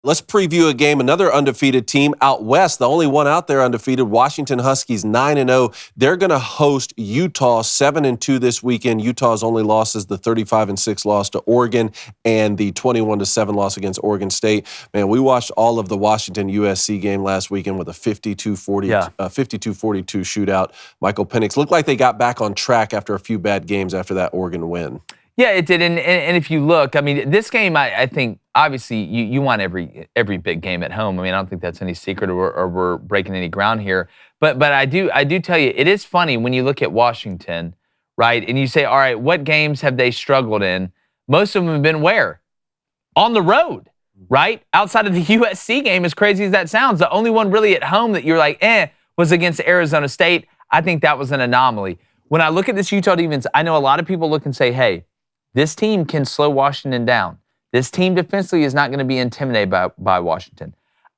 Let's preview a game, another undefeated team out west, the only one out there undefeated, Washington Huskies 9-0. They're going to host Utah 7-2 this weekend. Utah's only loss is the 35-6 loss to Oregon and the 21-7 loss against Oregon State. Man, we watched all of the Washington USC game last weekend with a 52-42 shootout. Michael Penix looked like they got back on track after a few bad games after that Oregon win. Yeah, it did. And if you look, I mean, this game, I think, obviously, you want every big game at home. I mean, I don't think that's any secret or we're breaking any ground here. But I do tell you, it is funny when you look at Washington, right? And you say, all right, what games have they struggled in? Most of them have been where? On the road, right? Outside of the USC game, as crazy as that sounds, the only one really at home that you're like, was against Arizona State. I think that was an anomaly. When I look at this Utah defense, I know a lot of people look and say, hey, this team can slow Washington down. This team defensively is not going to be intimidated by Washington.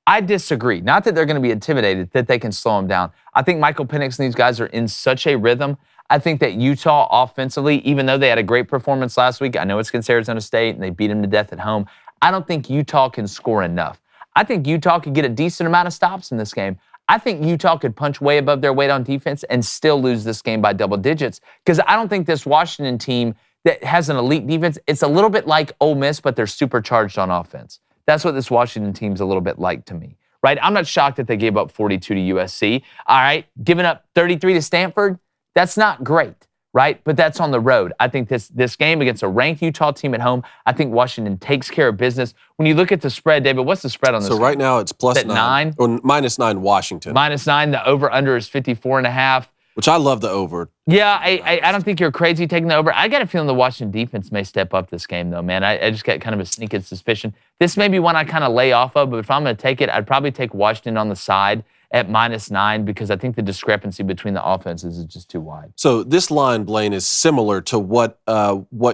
I disagree. Not that they're going to be intimidated, that they can slow them down. I think Michael Penix and these guys are in such a rhythm. I think that Utah offensively, even though they had a great performance last week, I know it's against Arizona State and they beat them to death at home, I don't think Utah can score enough. I think Utah could get a decent amount of stops in this game. I think Utah could punch way above their weight on defense and still lose this game by double digits because I don't think this Washington team that has an elite defense, it's a little bit like Ole Miss, but they're supercharged on offense. That's what this Washington team's a little bit like to me, right? I'm not shocked that they gave up 42 to USC. All right, giving up 33 to Stanford, that's not great, right? But that's on the road. I think this game against a ranked Utah team at home, I think Washington takes care of business. When you look at the spread, David, what's the spread on this? So right now it's plus 9 or -9 Washington. -9. The over/under is 54.5. Which I love the over. Yeah, I don't think you're crazy taking the over. I got a feeling the Washington defense may step up this game, though, man. I just got kind of a sneaking suspicion. This may be one I kind of lay off of, but if I'm going to take it, I'd probably take Washington on the side at -9 because I think the discrepancy between the offenses is just too wide. So this line, Blaine, is similar to what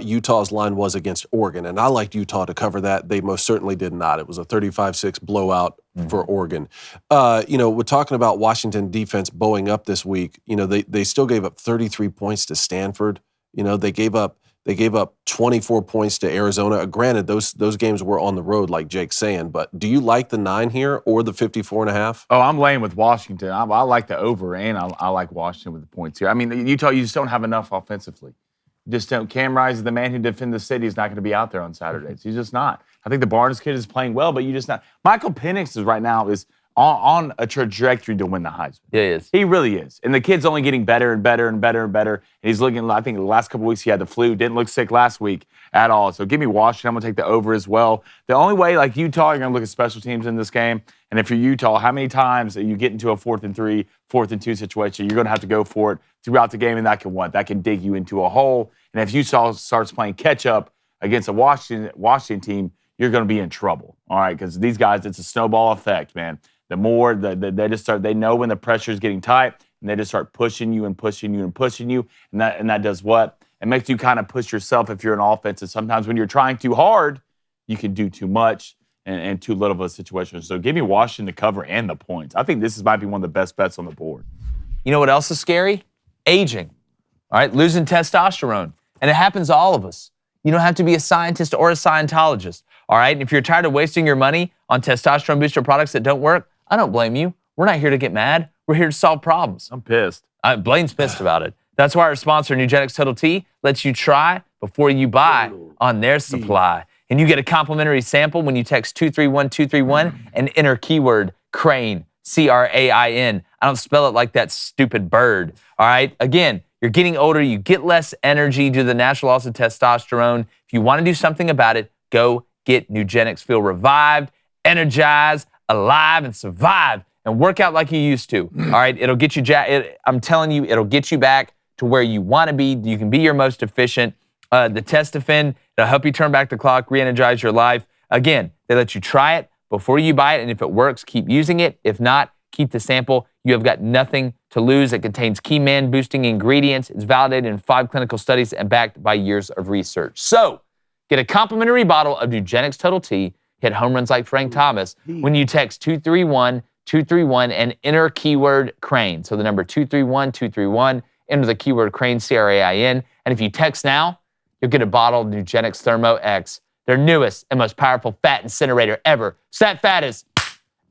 Utah's line was against Oregon, and I liked Utah to cover that. They most certainly did not. It was a 35-6 blowout for Oregon. We're talking about Washington defense bowing up this week. They still gave up 33 points to Stanford. They gave up 24 points to Arizona. Granted, those games were on the road, like Jake's saying. But do you like the 9 here or the 54.5? Oh, I'm laying with Washington. I like the over, and I like Washington with the points here. I mean, Utah, you just don't have enough offensively. You just don't. Cam Rice is the man who defends the city. Is not going to be out there on Saturdays. He's just not. I think the Barnes kid is playing well, but you just not. Michael Penix is right now on a trajectory to win the Heisman. Yeah, he is. He really is. And the kid's only getting better and better and better and better. And he's looking, I think the last couple of weeks he had the flu, didn't look sick last week at all. So give me Washington. I'm going to take the over as well. The only way, like Utah, you're going to look at special teams in this game. And if you're Utah, how many times you get into a 4th and 3, 4th and 2 situation, you're going to have to go for it throughout the game, and that can dig you into a hole. And if Utah starts playing catch-up against a Washington team, you're going to be in trouble, all right? Because these guys, it's a snowball effect, man. The more they know when the pressure is getting tight, and they just start pushing you and pushing you and pushing you, and that does what? It makes you kind of push yourself if you're an offense. And sometimes when you're trying too hard, you can do too much and too little of a situation. So give me Washington to cover and the points. I think this might be one of the best bets on the board. You know what else is scary? Aging. All right, losing testosterone, and it happens to all of us. You don't have to be a scientist or a Scientologist. All right, and if you're tired of wasting your money on testosterone booster products that don't work, I don't blame you. We're not here to get mad. We're here to solve problems. I'm pissed. Blaine's pissed about it. That's why our sponsor, Nugenix Total T, lets you try before you buy on their supply. And you get a complimentary sample when you text 231231 and enter keyword Crain, Crain. I don't spell it like that stupid bird. All right? Again, you're getting older. You get less energy due to the natural loss of testosterone. If you want to do something about it, go get Nugenix. Feel revived, energized, alive, and survive, and work out like you used to. All right, it'll get you. I'm telling you, it'll get you back to where you want to be. You can be your most efficient. The Test Defend, it'll help you turn back the clock, re-energize your life. Again, they let you try it before you buy it, and if it works, keep using it. If not, keep the sample. You have got nothing to lose. It contains key man-boosting ingredients. It's validated in 5 clinical studies and backed by years of research. So, get a complimentary bottle of Nugenix Total T. Hit home runs like Frank Thomas when you text 231-231 and enter keyword Crain. So the number 231-231, enter the keyword Crain, Crain. And if you text now, you'll get a bottle of Nugenix Thermo X. their newest and most powerful fat incinerator ever. So that fat is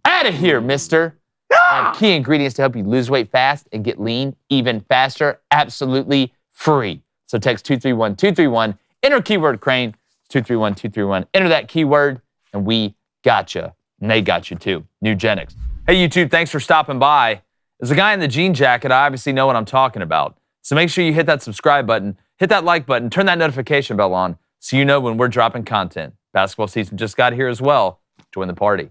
out of here, mister. They have key ingredients to help you lose weight fast and get lean even faster, absolutely free. So text 231-231, enter keyword Crain, 231-231, enter that keyword, and we got you. And they got you too. Nugenix. Hey, YouTube, thanks for stopping by. As a guy in the jean jacket, I obviously know what I'm talking about. So make sure you hit that subscribe button, hit that like button, turn that notification bell on so you know when we're dropping content. Basketball season just got here as well. Join the party.